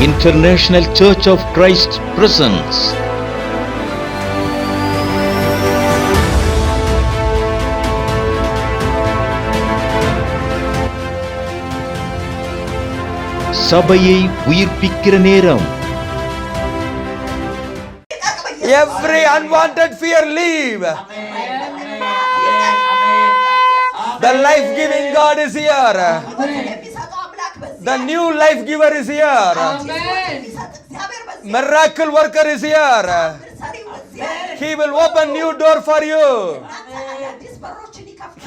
International Church of Christ presents சபையை உயிர்ப்பிக்கிற நேரம். Every unwanted fear leave. The life-giving God is here. The new life giver is here. Miracle worker is here. He will open new door for you.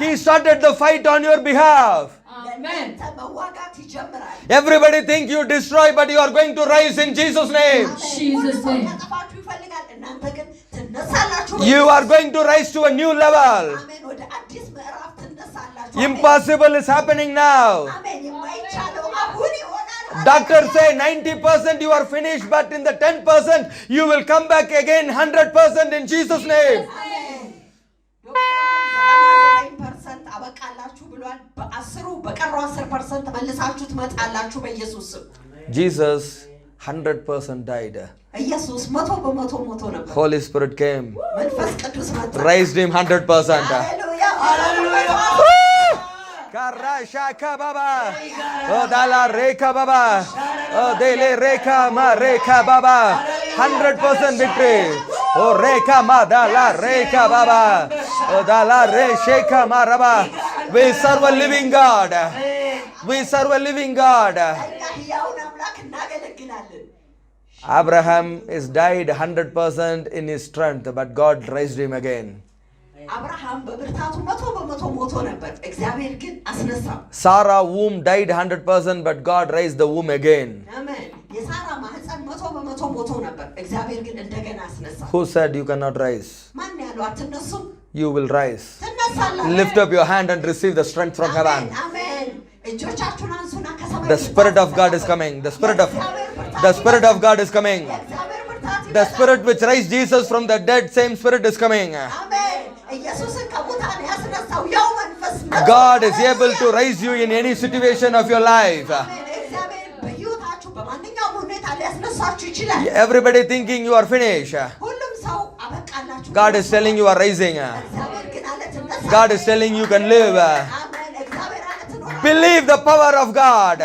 He started the fight on your behalf. Everybody think you destroy, but you are going to rise in Jesus' name. Jesus' name. You are going to rise to a new level. Impossible is happening now. Doctors say 90% you are finished, but in the 10% you will come back again 100% in Jesus' name. Jesus 100% died. Holy Spirit came, raised him 100%. Karashaka baba, oh dala reka baba, oh dele reka ma reka baba, 100% victory. Oh reka ma dala reka baba, oh dala re sheka ma raba. We serve a living God. We serve a living God. Abraham is died 100% in his strength, but God raised him again. Sarah womb died 100%, but God raised the womb again. Who said you cannot rise? You will rise. Lift up your hand and receive the strength from heaven. The Spirit of God is coming. The Spirit of God is coming. The Spirit which raised Jesus from the dead, same Spirit is coming. God is able to raise you in any situation of your life. Everybody thinking you are finished. God is telling you are rising. God is telling you can live. Believe the power of God.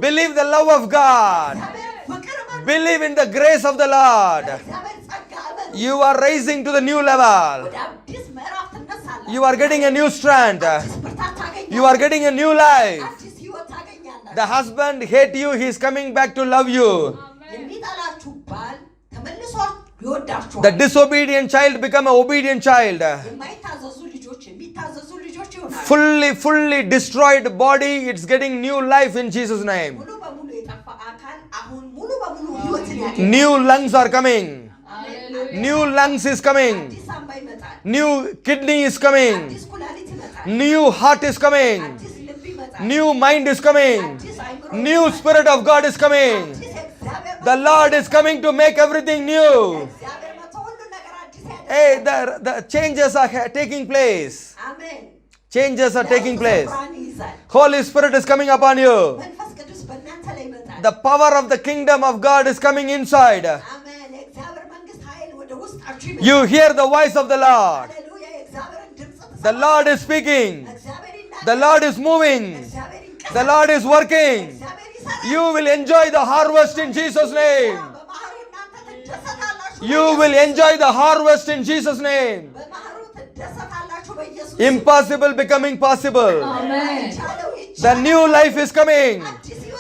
Believe the love of God. Believe in the grace of the Lord. You are rising to the new level. You are getting a new strength. You are getting a new life. The husband hate you, he is coming back to love you. The disobedient child become an obedient child. Fully destroyed body, it's getting new life in Jesus' name. New lungs are coming. New lungs is coming. New kidney is coming. New heart is coming. New mind is coming. New Spirit of God is coming. The Lord is coming to make everything new. Hey, the changes are taking place. Changes are taking place. Holy Spirit is coming upon you. The power of the kingdom of God is coming inside. You hear the voice of the Lord. The Lord is speaking. The Lord is moving. The Lord is working. You will enjoy the harvest in Jesus' name. You will enjoy the harvest in Jesus' name. Impossible becoming possible. Amen. The new life is coming.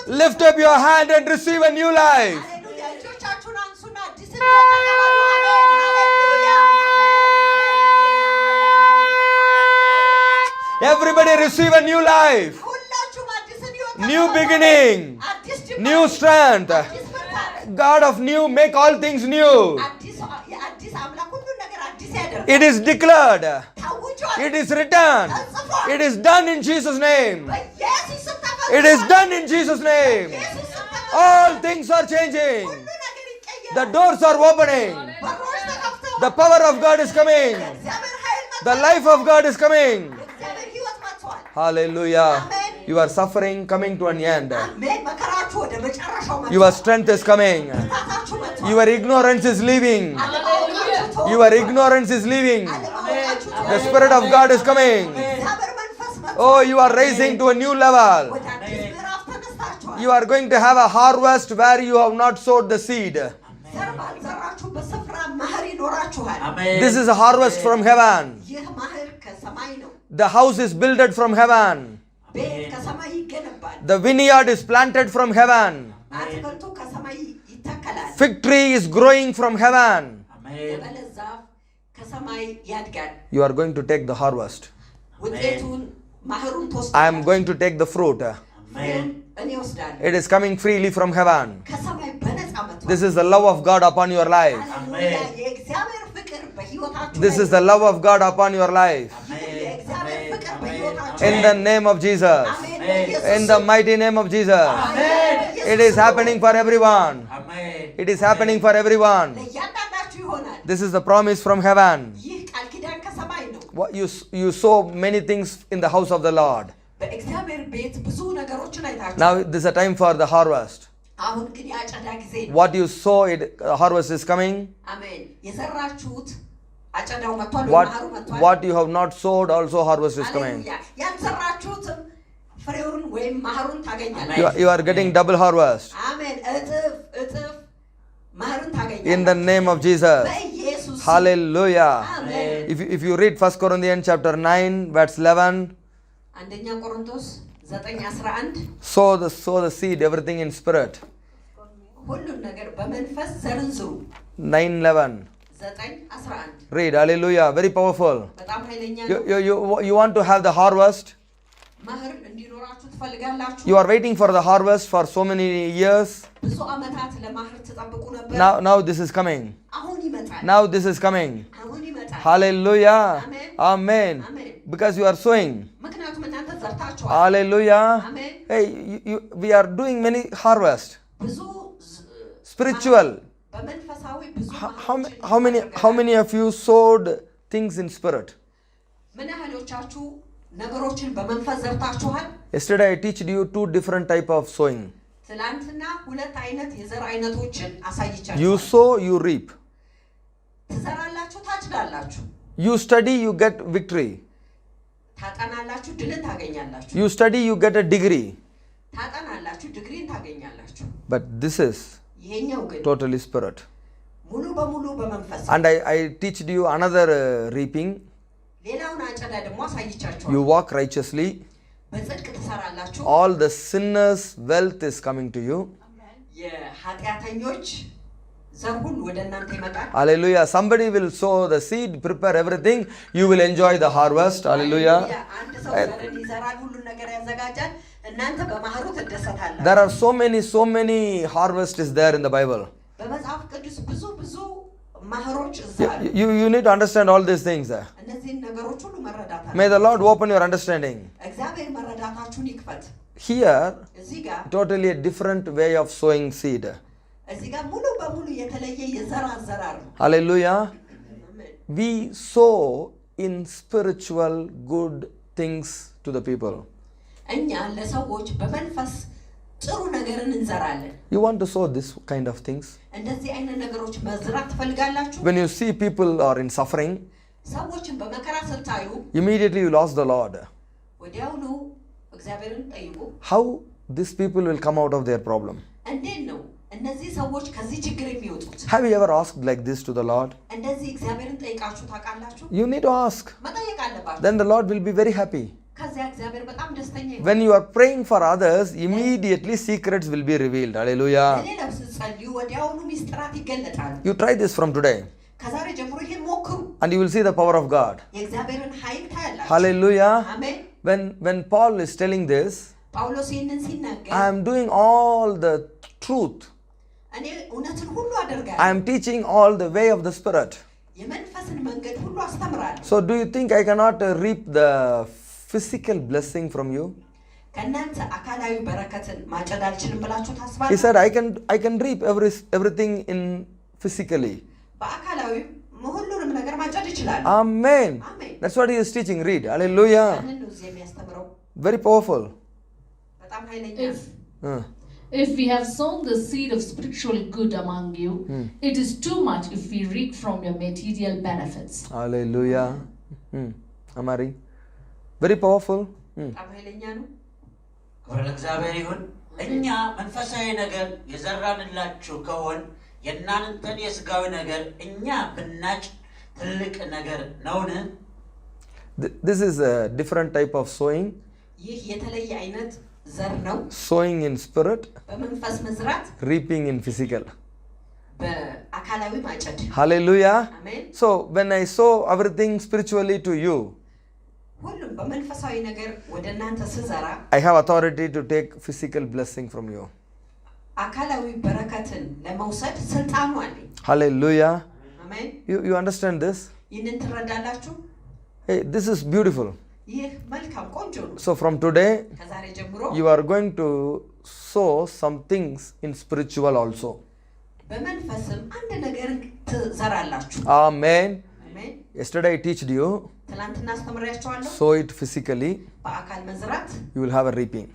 Lift up your hand and receive a new life. Everybody receive a new life. New beginning. New strength. God of new, make all things new. It is declared. It is written. It is done in Jesus' name. It is done in Jesus' name. All things are changing. The doors are opening. The power of God is coming. The life of God is coming. Hallelujah. Your suffering coming to an end. አሜን መከራችሁ ወደ መጨረሻው መጥቷል Your strength is coming. ብርታታችሁ መጥቷል Your ignorance is leaving. Your ignorance is leaving. The Spirit of God is coming. እግዚአብሔር መንፈስ መጥቷል Oh, you are rising to a new level. ወደ አዲስ ምዕራፍ ተነስታችኋል You are going to have a harvest where you have not sowed the seed. ዘር ባልዘራችሁበት ስፍራ መኸር ይኖራችኋል This is a harvest from heaven. ይህ መኸር ከሰማይ ነው The house is builded from heaven. ቤት ከሰማይ ይገነባል The vineyard is planted from heaven. አትክልቱ ከሰማይ ይተከላል Fig tree is growing from heaven. የበለስ ዛፍ ከሰማይ ያድጋል You are going to take the harvest. ውጤቱን መኸሩን I ትወስዳላችሁ am going to take the fruit. ፍሬውን እኔ ወስዳለሁ It is coming freely from heaven. ከሰማይ በነፃ መጥቷል This is the love of God upon your life. ሃሌሉያ የእግዚአብሔር ፍቅር በሕይወታችሁ This is the love of God upon your life. የእግዚአብሔር ፍቅር በሕይወታችሁ In the name of Jesus. አሜን በኢየሱስ In the mighty name of Jesus. It is happening for everyone. It is happening for everyone. ለእያንዳንዳችሁ ይሆናል This is the promise from heaven. ይህ ቃል ኪዳን ከሰማይ ነው You saw many things in the house of the Lord. በእግዚአብሔር ቤት ብዙ ነገሮችን አይታችሁ Now this is a time for the harvest. አሁን ግን የአጨዳ ጊዜ ነው What you sow, the harvest is coming. አሜን የዘራችሁት አጨዳው መጥቷል መኸሩ መጥቷል What you have not sowed, also harvest is coming. ሃሌሉያ ያልዘራችሁትም ፍሬውን ወይም መኸሩን ታገኛላችሁ You are getting double harvest. አሜን እጥፍ መኸሩን ታገኛላችሁ In the name of Jesus. በኢየሱስ ስም። Hallelujah. አሜን If you read 1 Corinthians chapter 9 verse 11, አንደኛ ቆሮንቶስ 9:11 sow the seed, everything in spirit. ሁሉን ነገር በመንፈስ ዘርዝሩ 9:11. 9:11 Read. Hallelujah. Very powerful. በጣም ኃይለኛ You, ነው you, you, you want to have the harvest. መኸር እንዲኖራችሁ ትፈልጋላችሁ You are waiting for the harvest for so many years. ብዙ ዓመታት ለመኸር ትጠብቁ ነበር Now this is coming. አሁን ይመጣል Now this is coming. አሁን ይመጣል Hallelujah. Amen. Amen. Amen. Because you are sowing. ምክንያቱም እናንተ ዘርታችኋል Hallelujah. Amen. Hey, we are doing many harvest. ብዙ Spiritual. በመንፈሳዊ ብዙ How many of you sowed things in spirit? ምን ያህሎቻችሁ ነገሮችን በመንፈስ ዘርታችኋል Yesterday I teached you two different type of sowing. ትላንትና ሁለት አይነት የዘር አይነቶችን አሳይቻችኋል You sow, you reap. ትዘራላችሁ ታጭዳላችሁ You study, you get victory. ታጠናላችሁ ድልን ታገኛላችሁ You study, you get a degree. ታጠናላችሁ ዲግሪን ታገኛላችሁ But this is ይሄኛው ግን totally spirit. ሙሉ በሙሉ በመንፈስ And I teached you another reaping. ሌላውን አጨዳ ደግሞ አሳይቻችኋል You walk righteously. በጽድቅ ትሰራላችሁ All the sinners' wealth is coming to you. የኃጢአተኞች ዘር ሁሉ ወደ እናንተ ይመጣል Hallelujah. Somebody will sow the seed, prepare everything. You will enjoy the harvest. Hallelujah. አንድ ሰው ዘርን ይዘራል ሁሉን ነገር ያዘጋጃል እናንተ በመኸሩ ትደሰታላችሁ There are so many harvest is there in the Bible. በመጽሐፍ ቅዱስ ብዙ መኸሮች እዛ አሉ You need to understand all these things. እነዚህን ነገሮች ሁሉ መረዳት አለ May the Lord open your understanding. እግዚአብሔር መረዳታችሁን ይክፈት Here, እዚህ ጋር totally a different way of sowing seed. እዚህ ጋር ሙሉ በሙሉ የተለየ የዘር አዘራር ነው Hallelujah. አሜን We sow in spiritual good things to the people. እኛ ለሰዎች በመንፈስ ጥሩ ነገርን እንዘራለን You want to sow this kind of things? እንደዚህ አይነት ነገሮች መዝራት ትፈልጋላችሁ When you see people are in suffering, ሰዎችን በመከራ ስታዩ immediately you lost the Lord. ወዲያውኑ እግዚአብሔርን ጠይቁ How these people will come out of their problem? እንዴት ነው እነዚህ ሰዎች ከዚህ ችግር የሚወጡት Have you ever asked like this to the Lord? እንደዚህ እግዚአብሔርን ጠይቃችሁ ታውቃላችሁ You need to ask. መጠየቅ አለባችሁ Then the Lord will be very happy. ከዚያ እግዚአብሔር በጣም ደስተኛ ይሆናል When you are praying for others, immediately secrets will be revealed. Hallelujah. ለሌላው ስትጸልዩ ወዲያውኑ ሚስጥራት ይገለጣሉ You try this from today ከዛሬ ጀምሮ ይሄን ሞክሩ and you will see the power of God. የእግዚአብሔርን ኃይል ታያላችሁ Hallelujah. አሜን When Paul is telling this, ጳውሎስ ይህንን ሲናገር I am doing all the truth. እኔ እውነትን ሁሉ አደርጋለሁ I am teaching all the way of the Spirit. የመንፈስን መንገድ ሁሉ አስተምራለሁ So do you think I cannot reap the physical blessing from you? ከእናንተ አካላዊ በረከትን ማጨድ አልችልም ብላችሁ He ታስባላችሁ said, I can reap everything in physically. በአካላዊ ሁሉንም ነገር ማጨድ ይችላል Amen. Amen. That's what he is teaching. Read. Hallelujah. ያንን ነው እዚህ የሚያስተምረው Very powerful. በጣም ኃይለኛ If if we have sown the seed of spiritual good among you, it is too much if we reap from your material benefits. Hallelujah. Amari. Very powerful. በጣም ኃይለኛ ነው። ክብር ለእግዚአብሔር ይሁን። እኛ መንፈሳዊ ነገር የዘራንላችሁ ከሆን የእናንተን የሥጋዊ ነገር እኛ ብናጭ ትልቅ ነገር ነውን? This is a different type of sowing. ይህ የተለየ አይነት ዘር ነው። Sowing in spirit, በመንፈስ መዝራት፣ reaping in physical. በአካላዊ ማጨድ። Hallelujah. አሜን። So when I sow everything spiritually to you, ሁሉም በመንፈሳዊ ነገር ወደ እናንተ ስዘራ I have authority to take physical blessing from you. አካላዊ በረከትን ለመውሰድ ስልጣኑ አለኝ። Hallelujah. አሜን። You understand this? ይህንን ትረዳላችሁ? Hey, this is beautiful. ይህ መልካም ቆንጆ ነው። So from today, ከዛሬ ጀምሮ you are going to sow some things in spiritual also. በመንፈስም አንድ ነገር ትዘራላችሁ። Amen. አሜን። Yesterday I teached you, ትናንትና አስተምሬያችኋለሁ። sow it physically, በአካል መዝራት you will have a reaping.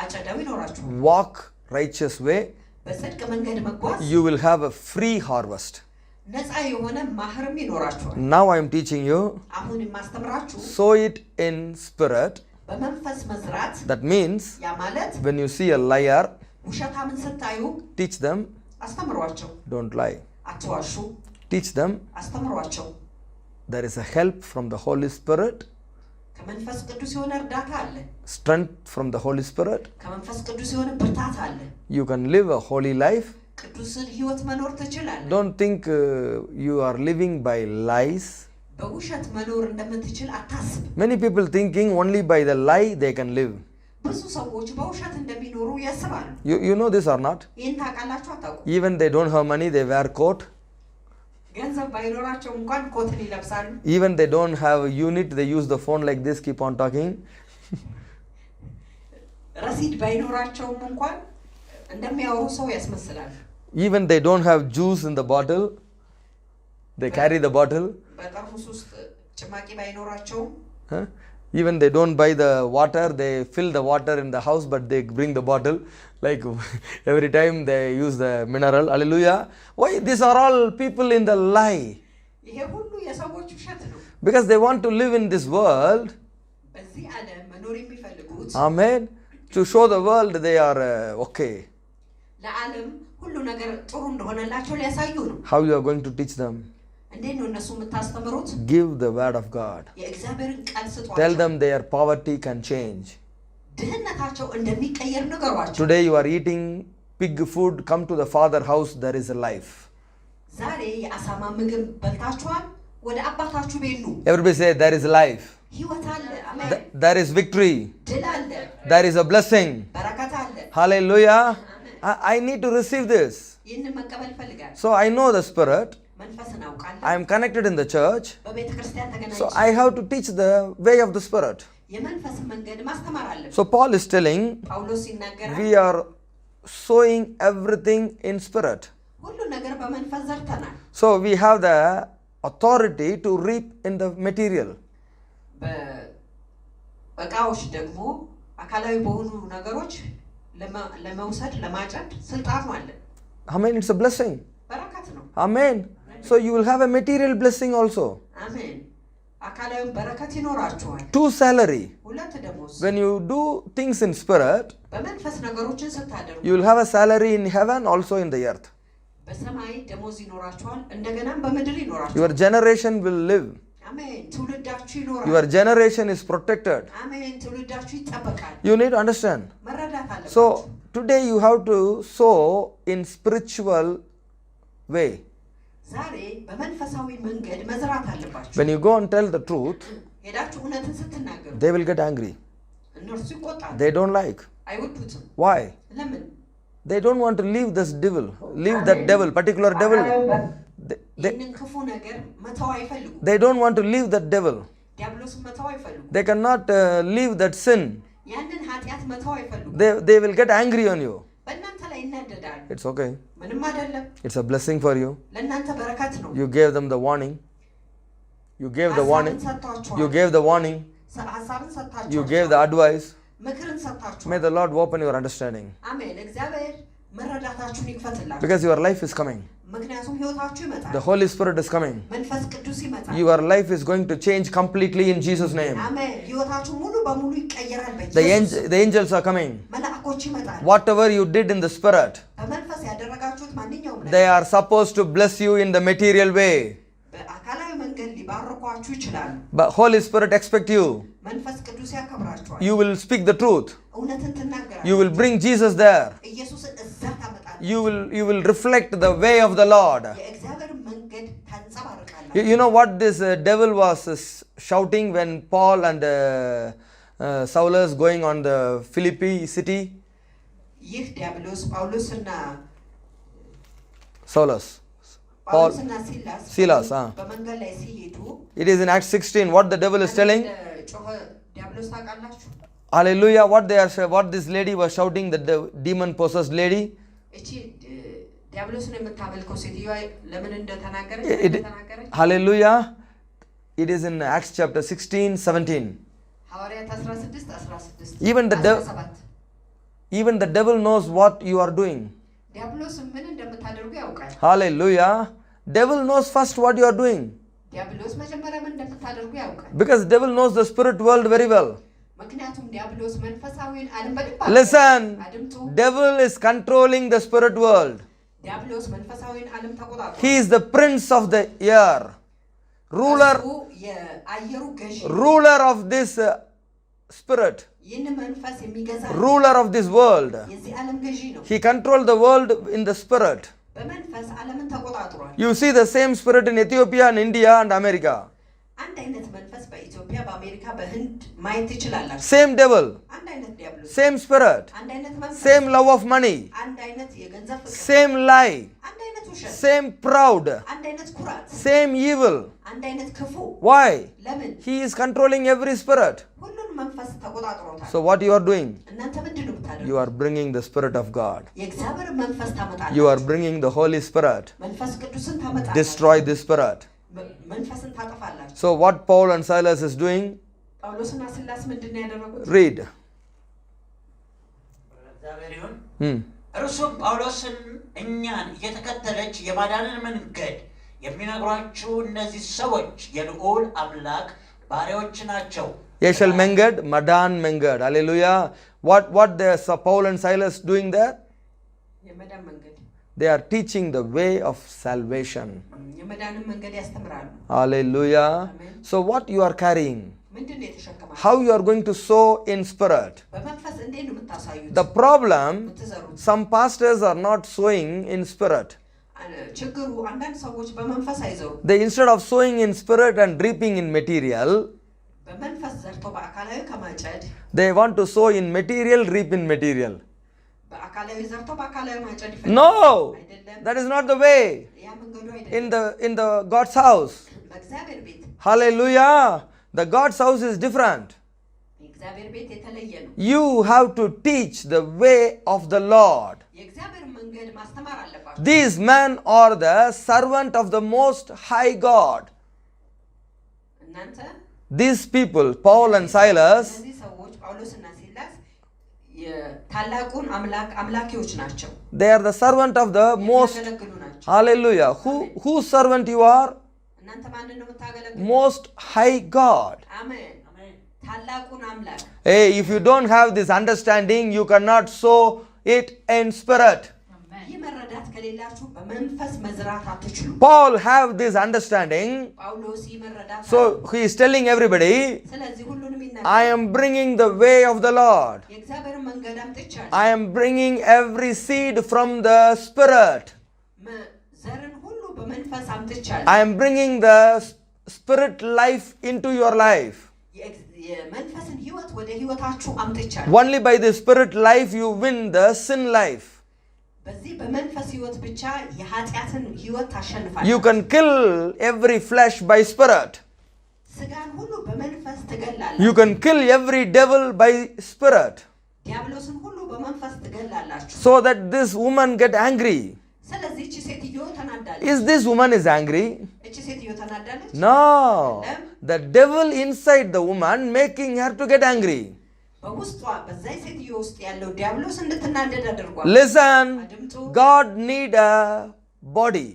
አጨዳው ይኖራችሁ። Walk righteous way, በጽድቅ መንገድ መጓዝ you will have a free harvest. ነፃ የሆነ ማህርም ይኖራችኋል። Now I am teaching you, አሁን የማስተምራችሁ sow it in spirit. በመንፈስ መዝራት። That means ያ ማለት when you see a liar, ውሸታምን ስታዩ teach them, አስተምሯቸው። don't lie. አትዋሹ፣ Teach them, አስተምሯቸው። there is a help from the Holy Spirit, ከመንፈስ ቅዱስ የሆነ እርዳታ አለ። strength from the Holy Spirit. ከመንፈስ ቅዱስ የሆነ ብርታት አለ። You can live a holy life. ቅዱስን ህይወት መኖር ትችላለህ። Don't think you are living by lies. በውሸት መኖር እንደምትችል አታስብ። Many people thinking only by the lie they can live. ብዙ ሰዎች በውሸት እንደሚኖሩ ያስባሉ። You know this or not? ይህን ታውቃላችሁ አታውቁ? Even they don't have money, they wear coat. ገንዘብ ባይኖራቸው እንኳን ኮትን ይለብሳሉ። Even they don't have a unit, they use the phone like this, keep on talking. ረሲድ ባይኖራቸውም እንኳን እንደሚያወሩ ሰው ያስመስላሉ። Even they don't have juice in the bottle, they carry the bottle. በጠርሙስ ውስጥ ጭማቂ ባይኖራቸውም Huh? Even they don't buy the water, they fill the water in the house, but they bring the bottle. Like every time they use the mineral. Hallelujah. Why? These are all people in the lie. ይሄ ሁሉ የሰዎች ውሸት ነው። Because they want to live in this world. በዚህ ዓለም መኖር የሚፈልጉት Amen. To show the world they are okay. ለዓለም ሁሉ ነገር ጥሩ እንደሆነላቸው ሊያሳዩ ነው። How you are going to teach them? እንዴት ነው እነሱ የምታስተምሩት? Give the word of God. የእግዚአብሔርን ቃል ስጧቸው። Tell them their poverty can change. ድህነታቸው እንደሚቀየር ንገሯቸው። Today you are eating pig food, come to the Father house, there is a life. ዛሬ የአሳማ ምግብ በልታችኋል፣ ወደ አባታችሁ ቤት ኑ። Everybody say there is life. ህይወት አለ። አሜን። There is victory. ድል አለ። There is a blessing. በረከት አለ። Hallelujah. I need to receive this. ይህንን መቀበል እፈልጋለሁ። So I know the Spirit. መንፈስን አውቃለሁ። I am connected in the church. በቤተ ክርስቲያን ተገናኝቼ So I have to teach the way of the Spirit. የመንፈስን መንገድ ማስተማር አለብን። So Paul is telling, ጳውሎስ ይናገራል፣ we are sowing everything in spirit. ሁሉ ነገር በመንፈስ ዘርተናል። So we have the authority to reap in the material. በእቃዎች ደግሞ አካላዊ በሆኑ ነገሮች ለመውሰድ ለማጨድ ስልጣኑ አለ። Amen. It's a blessing. በረከት ነው። Amen. So you will have a material blessing also. አሜን። አካላዊ በረከት ይኖራችኋል። 2 salary. ሁለት ደሞዝ። When you do things in spirit, በመንፈስ ነገሮችን ስታደርጉ you will have a salary in heaven also in the earth. በሰማይ ደሞዝ ይኖራችኋል፣ እንደገናም በምድር ይኖራችኋል። Your generation will live. አሜን። ትውልዳችሁ ይኖራል። Your generation is protected. አሜን። ትውልዳችሁ ይጠበቃል። You need to understand. መረዳት አለባችሁ። So today you have to sow in spiritual way. ዛሬ በመንፈሳዊ መንገድ መዝራት አለባችሁ። When you go and tell the truth, ሄዳችሁ እውነትን ስትናገሩ they will get angry. እነርሱ ይቆጣሉ። They don't like. አይወዱትም። Why? ለምን? They don't want to leave this devil, leave that devil, particular devil. ይህንን ክፉ ነገር መተው አይፈልጉም። They don't want to leave that devil. ዲያብሎስን መተው አይፈልጉም። They cannot leave that sin. ያንን ኃጢአት መተው አይፈልጉም። They will get angry on you. በእናንተ ላይ ይናደዳሉ። It's okay. ምንም አይደለም። It's a blessing for you. ለእናንተ በረከት ነው። You gave them the warning. You gave the warning. ሀሳብን ሰጥቷችኋል። You gave the warning. ሀሳብን ሰጥታችኋል። You gave the advice. ምክርን ሰጣችሁ May the Lord open your understanding. አሜን እግዚአብሔር መረዳታችሁን ይክፈትላችሁ Because your life is coming. ምክንያቱም ህይወታችሁ ይመጣል The Holy Spirit is coming. መንፈስ ቅዱስ ይመጣል Your life is going to change completely in Jesus' name. አሜን ህይወታችሁ ሙሉ በሙሉ ይቀየራል The angels are coming. መላእክቶች ይመጣሉ Whatever you did in the Spirit, በመንፈስ ያደረጋችሁት ማንኛውም ነገር they are supposed to bless you in the material way. በአካላዊ መንገድ ሊባርኳችሁ ይችላሉ But Holy Spirit expect you. መንፈስ ቅዱስ ያከብራችኋል You will speak the truth. እውነትን ትናገራላችሁ You will bring Jesus there. ኢየሱስን እዛ ታመጣላችሁ You will reflect the way of the Lord. የእግዚአብሔር መንገድ ታንጸባርቃላችሁ You know what this devil was shouting when Paul and Saulus going on the Philippi city? ይህ ዲያብሎስ ጳውሎስና Saulus. Paul. ጳውሎስና Silas, በመንገድ ላይ ሲሄዱ It is in Acts 16 what the devil is telling. ጮኸ ዲያብሎስ ታውቃላችሁ Hallelujah. What this lady was shouting, the demon possessed lady. እቺ ዲያብሎስን የምታመልከው ሴትዮዋ ለምን እንደተናገረች Hallelujah. It is in Acts chapter 16, 17. ሐዋርያት 16 Even the devil knows what you are doing. ዲያብሎስ ምን እንደምታደርጉ ያውቃል Hallelujah. Devil knows first what you are doing. ዲያብሎስ መጀመሪያ ምን እንደምታደርጉ ያውቃል Because devil knows the spirit world very well. ምክንያቱም ዲያብሎስ መንፈሳዊን ዓለም በደንብ Listen. አድምጡ Devil is controlling the spirit world. ዲያብሎስ መንፈሳዊን ዓለም ተቆጣጥሯል He is the prince of the air. የአየሩ ገዢ Ruler of this spirit. ይህን መንፈስ የሚገዛ Ruler of this world. የዚህ ዓለም ገዢ ነው He controlled the world in the spirit. በመንፈስ ዓለምን ተቆጣጥሯል You see the same spirit in Ethiopia and India and America. አንድ አይነት መንፈስ በኢትዮጵያ በአሜሪካ በህንድ ማየት ትችላላችሁ Same devil. አንድ አይነት ዲያብሎስ Same spirit. አንድ አይነት መንፈስ Same love of money. አንድ አይነት የገንዘብ ፍቅር Same lie. አንድ አይነት ውሸት Same proud. አንድ አይነት ኩራት Same evil. አንድ አይነት ክፉ Why? ለምን He is controlling every spirit. ሁሉን መንፈስ ተቆጣጥሮታል So what you are doing? እናንተ ምንድን ነው የምታደርጉት You are bringing the Spirit of God. የእግዚአብሔር መንፈስ ታመጣላችሁ You are bringing the Holy Spirit. መንፈስ ቅዱስን ታመጣላችሁ Destroy this spirit. መንፈስን ታጠፋላችሁ So what Paul and Silas is doing? ጳውሎስና ሲላስ ምንድን ነው ያደረጉት Read. እግዚአብሔር ይሁን እርሱም ጳውሎስን እኛን እየተከተለች የማዳንን መንገድ የሚነግሯችሁ እነዚህ ሰዎች የልዑል አምላክ ባሪያዎች ናቸው Yeshal Mengad, Madan Mengad. Hallelujah. What they Paul and Silas doing there? የመዳን መንገድ They are teaching the way of salvation. የመዳንን መንገድ ያስተምራሉ Hallelujah. Amen. So what you are carrying? ምንድን ነው የተሸከማችሁ How you are going to sow in spirit? በመንፈስ እንዴት ነው የምታሳዩት The problem, የምትዘሩት some pastors are not sowing in spirit. ችግሩ አንዳንድ ሰዎች በመንፈስ አይዘሩ They instead of sowing in spirit and reaping in material, በመንፈስ ዘርቶ በአካላዊ ከማጨድ they want to sow in material, reap in material. በአካላዊ ዘርቶ በአካላዊ ማጨድ No, አይደለም that is not the way. ያ መንገዱ አይደለም In the God's house. በእግዚአብሔር ቤት Hallelujah. The God's house is different. የእግዚአብሔር ቤት የተለየ ነው You have to teach the way of the Lord. የእግዚአብሔር መንገድ ማስተማር አለባችሁ These men are the servant of the Most High God. እናንተ These people, Paul and Silas, እነዚህ ሰዎች ጳውሎስና ሲላስ የታላቁን አምላኪዎች ናቸው they are the servant of the most. የሚያገለግሉ ናቸው Hallelujah. Whose servant you are? እናንተ ማንን ነው የምታገለግሉ Most High God. አሜን ታላቁን አምላክ Hey, if you don't have this understanding, you cannot sow it in spirit. ይህ መረዳት ከሌላችሁ በመንፈስ መዝራት አትችሉ Paul have this understanding. ጳውሎስ ይህ መረዳት So he is telling everybody, ስለዚህ ሁሉንም I ይናገራል am bringing the way of the Lord. የእግዚአብሔር መንገድ አምጥቻለሁ I am bringing every seed from the spirit. ዘርን ሁሉ በመንፈስ አምጥቻለሁ I am bringing the spirit life into your life. የመንፈስን ህይወት ወደ ህይወታችሁ አምጥቻለሁ Only by the spirit life you win the sin life. በዚህ በመንፈስ ህይወት ብቻ የኃጢአትን ህይወት ታሸንፋለህ You can kill every flesh by spirit. ስጋን ሁሉ በመንፈስ ትገላለህ You can kill every devil by spirit. ዲያብሎስን ሁሉ በመንፈስ ትገላላችሁ So that this woman get angry. ስለዚህ እቺ ሴትዮ ተናዳለች Is this woman is angry? እቺ ሴትዮ ተናዳለች No. The devil inside the woman making her to get angry. በውስጧ በዛይ ሴትዮ ውስጥ ያለው ዲያብሎስ እንድትናደድ አድርጓል። Listen, God need a body.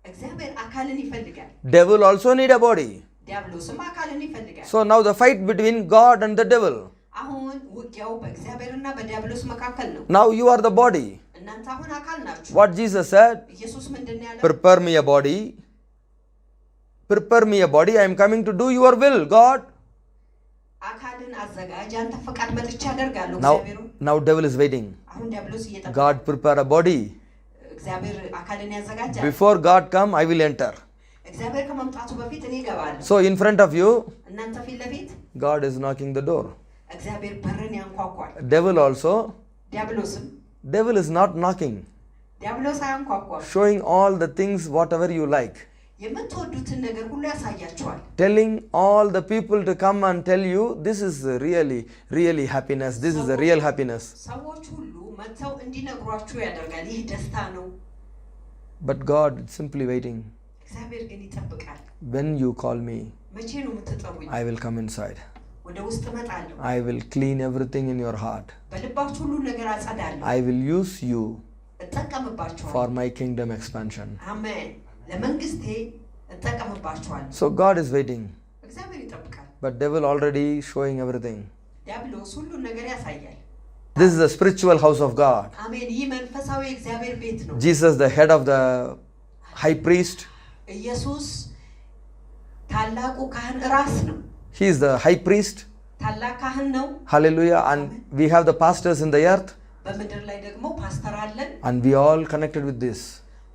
እግዚአብሔር አካልን ይፈልጋል። Devil also need a body. ዲያብሎስም አካልን ይፈልጋል። So now the fight between God and the devil. አሁን ውጊያው በእግዚአብሔርና በዲያብሎስ መካከል ነው። Now you are the body. እናንተ አሁን አካል ናችሁ። What Jesus said, ኢየሱስ ምንድነው ያለው? prepare me a body. Prepare me a body. I am coming to do your will, God. አካልን አዘጋጅ፣ አንተ ፈቃድ መጥቻ አደርጋለሁ። እግዚአብሔር Now devil is waiting. አሁን ዲያብሎስ እየጠበቀ God prepare a body. እግዚአብሔር አካልን ያዘጋጃል። Before God come, I will enter. እግዚአብሔር ከመምጣቱ በፊት እኔ እገባለሁ። So in front of you, እናንተ ፊት ለፊት God is knocking the door. እግዚአብሔር በርን ያንኳኳል። Devil also, ዲያብሎስም devil is not knocking, ዲያብሎስ አያንኳኳም። showing all the things whatever you like, የምትወዱትን ነገር ሁሉ ያሳያችኋል። telling all the people to come and tell you this is really happiness, this is the real happiness. ሰዎች ሁሉ መተው እንዲነግሯችሁ ያደርጋል። ይህ ደስታ ነው። But God is simply waiting. እግዚአብሔር ግን ይጠብቃል። When you call me, መቼ ነው የምትጠሩኝ? I will come inside. ወደ ውስጥ እመጣለሁ። I will clean everything in your heart. በልባችሁ ሁሉ ነገር አጸዳለሁ። I will use you እጠቀምባችኋለሁ። for my kingdom expansion. አሜን። ለመንግስቴ እጠቀምባችኋለሁ። So God is waiting. እግዚአብሔር ይጠብቃል። But devil already showing everything. ዲያብሎስ ሁሉ ነገር ያሳያል። This is the spiritual house of God. አሜን። ይህ መንፈሳዊ እግዚአብሔር ቤት ነው። Jesus, the head of the high priest, ኢየሱስ ታላቁ ካህን ራስ ነው። he is the high priest. ታላቅ ካህን ነው። Hallelujah. And we have the pastors in the earth, በምድር ላይ ደግሞ ፓስተር አለን። and we all connected with this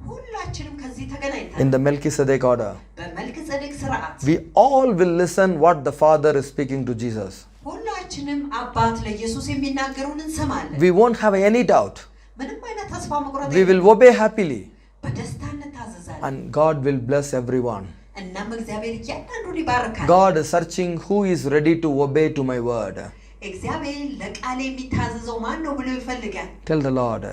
ሁላችንም ከዚህ ተገናኝተን in the Melchizedek order. በመልክ ጸደቅ ስርዓት We all will listen what the Father is speaking to Jesus. ሁላችንም አባት ለኢየሱስ የሚናገሩን እንሰማለን። We won't have any doubt. ምንም አይነት ተስፋ መቁረጥ We will obey happily, በደስታ እንታዘዛለን። and God will bless everyone. እናም እግዚአብሔር እያንዳንዱን ይባርካል። God is searching who is ready to obey to my word. እግዚአብሔር ለቃል የሚታዘዘው ማን ነው ብሎ ይፈልጋል። Tell the Lord,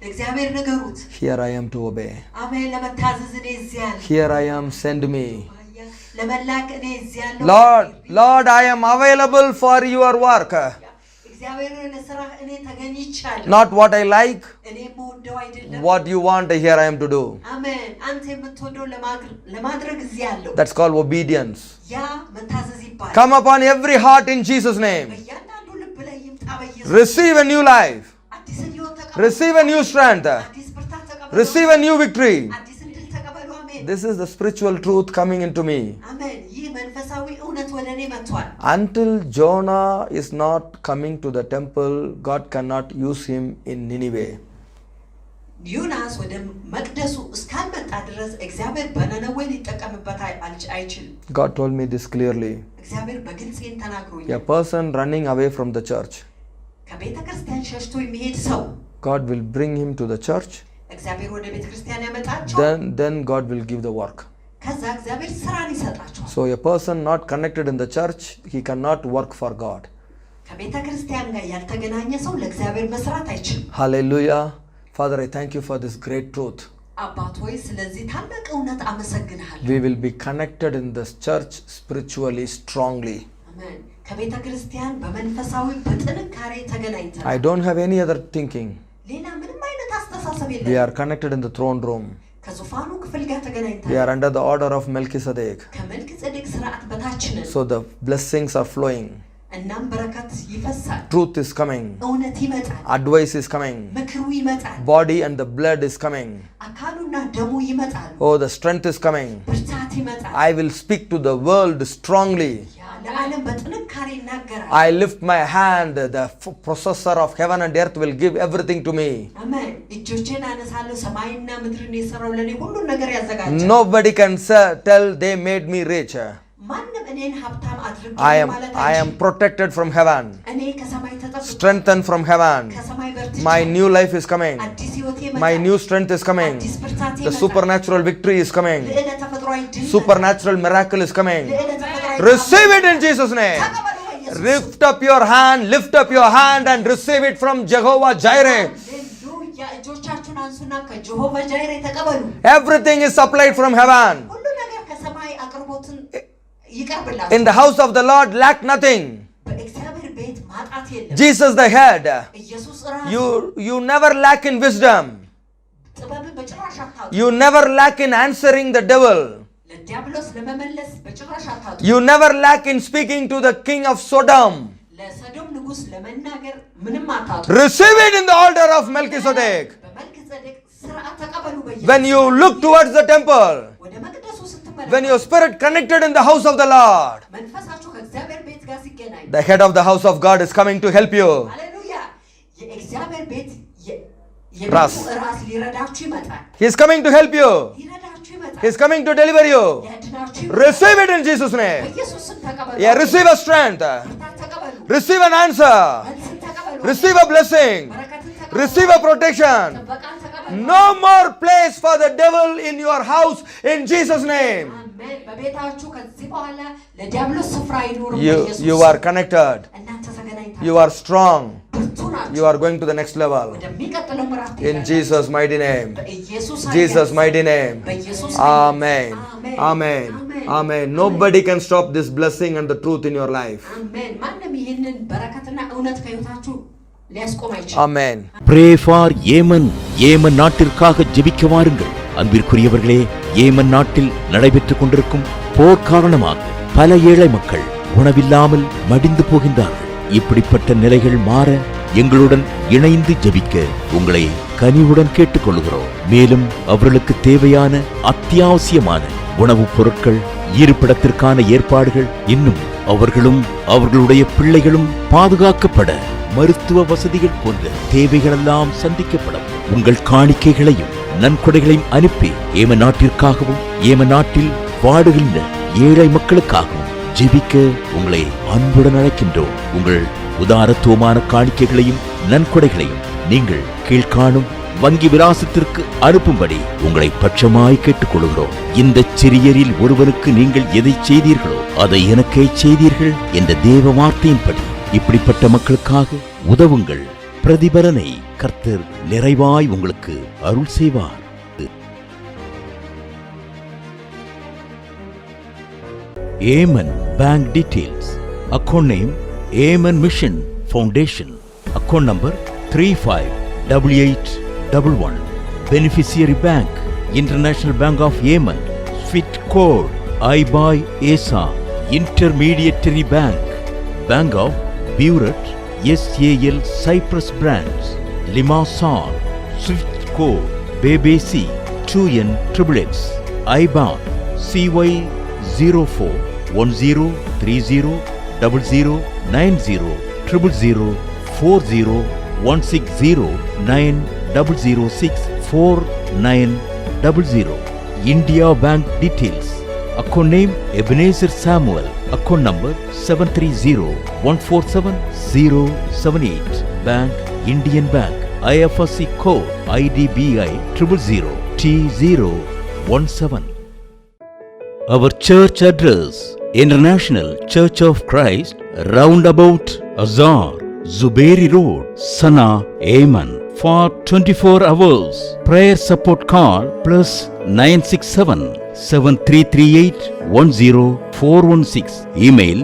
እግዚአብሔር ነገሩት። here I am to obey. አሜን። ለመታዘዝ እኔ እዚህ ያለሁ። Here I am, send me. ለመላክ እኔ እዚህ ያለሁ። Lord, I am available for your work. እግዚአብሔር ለሥራ እኔ ተገኝቻለሁ። Not what I like, እኔ የምወደው አይደለም። what you want, here I am to do. አሜን። አንተ የምትወደው ለማድረግ እዚህ ያለሁ። That's called obedience. ያ መታዘዝ ይባላል። Come upon every heart in Jesus' name. በእያንዳንዱ ልብ ላይ ይምጣ በኢየሱስ። Receive a new life. አዲስን ሕይወት ተቀበሉ። Receive a new strength. አዲስ ብርታት ተቀበሉ። Receive a new victory. አዲስን ድል ተቀበሉ። አሜን። This is the spiritual truth coming into me. አሜን። ይህ መንፈሳዊ እውነት ወደ እኔ መጥቷል። Until Jonah is not coming to the temple, God cannot use him in Nineveh. ዮናስ ወደ መቅደሱ እስካልመጣ ድረስ እግዚአብሔር በነነዌ ሊጠቀምበት አይችልም። God told me this clearly. እግዚአብሔር በግልጽ ይህን ተናግሮኛል። A person running away from the church, ከቤተ ክርስቲያን ሸሽቶ የሚሄድ ሰው God will bring him to the church. እግዚአብሔር ወደ ቤተ ክርስቲያን ያመጣቸው። Then God will give the work. ከዛ እግዚአብሔር ስራን ይሰጣቸዋል። So a person not connected in the church, he cannot work for God. ከቤተ ክርስቲያን ጋር ያልተገናኘ ሰው ለእግዚአብሔር መስራት አይችልም። Hallelujah. Father, I thank you for this great truth. አባት ሆይ ስለዚህ ታላቅ እውነት አመሰግንሃለሁ። We will be connected in this church spiritually strongly. አሜን። ከቤተ ክርስቲያን በመንፈሳዊ በጥንካሬ ተገናኝተን I don't have any other thinking. ሌላ ምንም አይነት አስተሳሰብ We የለም። are connected in the throne room. ከዙፋኑ ክፍል ጋር We ተገናኝተን are under the order of Melchizedek. ከመልክ ጸደቅ ስርዓት በታች ነን። So the blessings are flowing. እናም በረከት ይፈሳል። Truth is coming. እውነት ይመጣል። Advice is coming. ምክሩ ይመጣል። Body and the blood is coming. አካሉና ደሙ ይመጣል። Oh, the strength is coming. ብርታት ይመጣል። I will speak to the world strongly. ለዓለም በጥንካሬ ይናገራል። I lift my hand. The possessor of heaven and earth will give everything to me. አሜን። እጆቼን አነሳለሁ። ሰማይና ምድርን የሰራው ለኔ ሁሉን ነገር ያዘጋጃል። Nobody can tell they made me rich. ማንም እኔን ሀብታም አድርጌ ማለት I am protected from heaven. እኔ ከሰማይ ተጠብቄ Strengthened from heaven. ከሰማይ በርትቼ My new life is coming. አዲስ ሕይወት ይመጣል። My new strength is coming. አዲስ ብርታት The ይመጣል። supernatural victory is coming. ልዕለ ተፈጥሯዊ ድል Supernatural miracle is coming. ልዕለ ተፈጥሯዊ Receive it in Jesus' name. ተቀበሉ በኢየሱስ። Lift up your hand and receive it from Jehovah Jireh. ሃሌሉያ። እጆቻችሁን አንሱና ከጀሆቫ ጃይሬ ተቀበሉ። Everything is supplied from heaven. ሁሉ ነገር ከሰማይ አቅርቦትን ይቀርብላችሁ። In the house of the Lord lack nothing. በእግዚአብሔር የለም። Jesus the head. ኢየሱስ ራሱ You never lack in wisdom. ጥበብን በጭራሽ አታጡ። You never lack in answering the devil. ለዲያብሎስ ለመመለስ በጭራሽ አታጡ። You never lack in speaking to the king of Sodom. ለሰዶም ንጉሥ ለመናገር ምንም አታጡ። Receive it in the altar of Melchizedek. በመልክጼዴቅ ሥርዓት ተቀበሉ። When you look towards the temple, ወደ መቅደሱ ስትመለከቱ when your spirit connected in the house of the Lord, መንፈሳችሁ ከእግዚአብሔር ቤት ጋር ሲገናኝ the head of the house of God is coming to help you. ሃሌሉያ የእግዚአብሔር ቤት ራስ ራስ ሊረዳችሁ ይመጣል። He is coming to help you. ሊረዳችሁ ይመጣል። He is coming to deliver you. ሊያድናችሁ ይመጣል። Receive it in Jesus' name. በኢየሱስ ስም ተቀበሉ። Yeah, receive a strength. ብርታት ተቀበሉ። Receive an answer. መልስን ተቀበሉ። Receive a blessing. በረከትን ተቀበሉ። Receive a protection. ጥበቃን ተቀበሉ። No more place for the devil in your house in Jesus' name. አሜን። በቤታችሁ ከዚህ በኋላ ለዲያብሎስ ስፍራ አይኖርም። You are connected. እናንተ ተገናኝታችሁ You are strong. ብርቱ ናችሁ። You are going to the next level. ወደሚቀጥለው ምዕራፍ In Jesus' mighty name. በኢየሱስ Jesus' mighty name. በኢየሱስ Amen. Amen. Amen. Nobody can stop this blessing and the truth in your life. አሜን። ማንም ይህንን በረከትና እውነት ከህይወታችሁ ሊያስቆም አይችልም። Amen. Pray for Yemen. Yemen நாட்டிற்காக ஜெபிக்க வாருங்கள். அன்பிற்குரியவர்களே, Yemen நாட்டில் நடைபெற்றுக் கொண்டிருக்கும் போர் காரணமாக பல ஏழை மக்கள் உணவில்லாமல் மடிந்து போகின்றார்கள். இப்படிப்பட்ட நிலைகள் மாற எங்களுடன் இணைந்து ஜெபிக்க உங்களை கனிவுடன் கேட்டுக்கொள்கிறோம். மேலும் அவர்களுக்கு தேவையான அத்தியாவசியமான உணவுப் பொருட்கள், இருப்பிடத்திற்கான ஏற்பாடுகள், இன்னும் அவர்களும் அவர்களுடைய பிள்ளைகளும் பாதுகாக்கப்பட மருத்துவ வசதிகள் போன்ற தேவைகளெல்லாம் சந்திக்கப்படும். உங்கள் காணிக்கைகளையும் நன்கொடைகளையும் அனுப்பி ஏமன் நாட்டிற்காகவும் ஏமன் நாட்டில் வாடுகின்ற ஏழை மக்களுக்காகவும் ஜெபிக்க உங்களை அன்புடன் அழைக்கின்றோம். உங்கள் உதாரத்துவமான காணிக்கைகளையும் நன்கொடைகளையும் நீங்கள் கீழ்காணும் வங்கி விலாசத்திற்கு அனுப்பும்படி உங்களை பட்சமாய் கேட்டுக்கொள்கிறோம். இந்த சிறியரில் ஒருவனுக்கு நீங்கள் எதை செய்தீர்களோ அதை எனக்கே செய்தீர்கள் என்ற தேவ வார்த்தையின்படி இப்படிப்பட்ட மக்களுக்காக உதவுங்கள். பிரதிபலனை கர்த்தர் நிறைவாய் உங்களுக்கு அருள் செய்வார். Amen Bank Details. Account name Amen Mission Foundation. Account number 358811. Beneficiary Bank International Bank of Yemen. Swift Code IBAI ESA. Intermediary Bank Bank of Buret SAL Cyprus Branch Limassol. Swift Code BBC 2N XXX. IBAN CY 041000903040160900649000. India Bank Details. Account name Ebenezer Samuel. Account number 7301470078. Bank Indian Bank. IFSC code IDBI 000T017. Our church address: International Church of Christ, Roundabout Azar, Zubairi Road, Sana, Yemen. For 24 hours prayer support, call +967 7338 10416. Email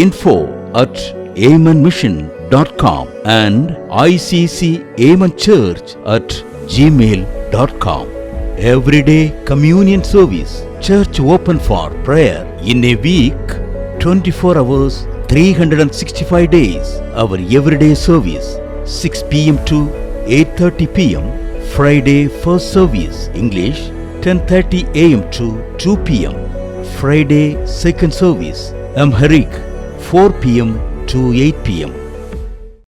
info@yemenmission.com and iccyemenchurch@gmail.com. Everyday communion service. Church open for prayer in a week, 24 hours, 365 days. Our everyday service 6 p.m. to 8:30 p.m. Friday first service English 10:30 a.m. to 2 p.m. Friday second service Amharic 4 p.m. to 8 p.m.